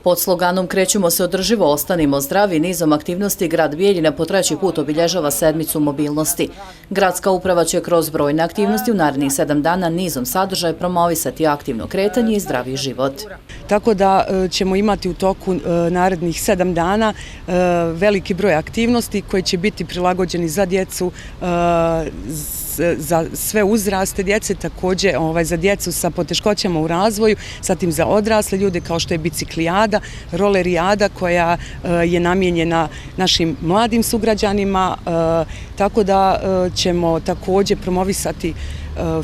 Pod sloganom Krećemo se održivo, ostanimo zdravi, nizom aktivnosti grad Bijeljina po treći put obilježava sedmicu mobilnosti. Gradska uprava će kroz brojne aktivnosti u narednih 7 dana nizom sadržaja promovisati aktivno kretanje i zdravi život. Tako da ćemo imati u toku narednih 7 dana veliki broj aktivnosti koji će biti prilagođeni za djecu, za sve uzraste djece, također za djecu sa poteškoćama u razvoju, zatim za odrasle ljude kao što je biciklijada, rolerijada koja je namijenjena našim mladim sugrađanima, tako da ćemo također promovisati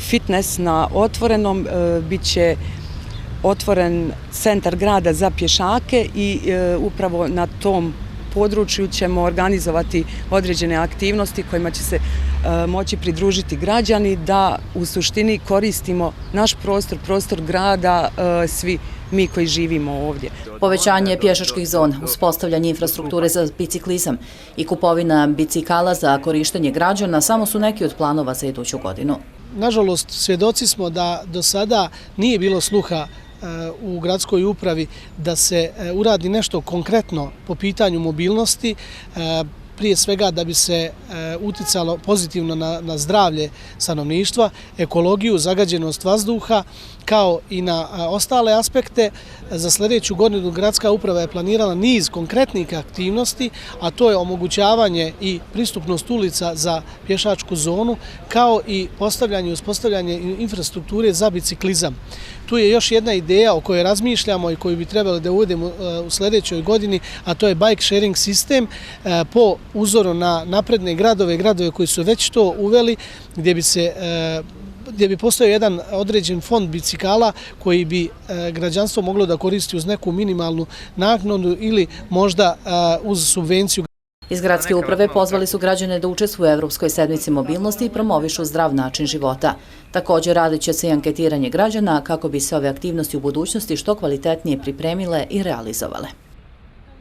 fitness na otvorenom, bit će otvoren centar grada za pješake i upravo na tom području ćemo organizovati određene aktivnosti kojima će se moći pridružiti građani da u suštini koristimo naš prostor grada, svi mi koji živimo ovdje. Povećanje pješačkih zona, uspostavljanje infrastrukture za biciklizam i kupovina bicikala za korištenje građana samo su neki od planova za iduću godinu. Nažalost, svjedoci smo da do sada nije bilo sluha u gradskoj upravi da se uradi nešto konkretno po pitanju mobilnosti, prije svega da bi se uticalo pozitivno na zdravlje stanovništva, ekologiju, zagađenost vazduha, kao i na ostale aspekte. Za sljedeću godinu gradska uprava je planirala niz konkretnih aktivnosti, a to je omogućavanje i pristupnost ulica za pješačku zonu, kao i postavljanje i uspostavljanje infrastrukture za biciklizam. Tu je još jedna ideja o kojoj razmišljamo i koju bi trebali da uvedemo u sljedećoj godini, a to je bike sharing sistem po uzoru na napredne gradove koji su već to uveli, gdje bi postojao jedan određen fond bicikala koji bi građanstvo moglo da koristi uz neku minimalnu naknadu ili možda uz subvenciju. Iz gradske uprave pozvali su građane da učestvuju u Evropskoj sedmici mobilnosti i promovišu zdrav način života. Također radit će se i anketiranje građana kako bi se ove aktivnosti u budućnosti što kvalitetnije pripremile i realizovale.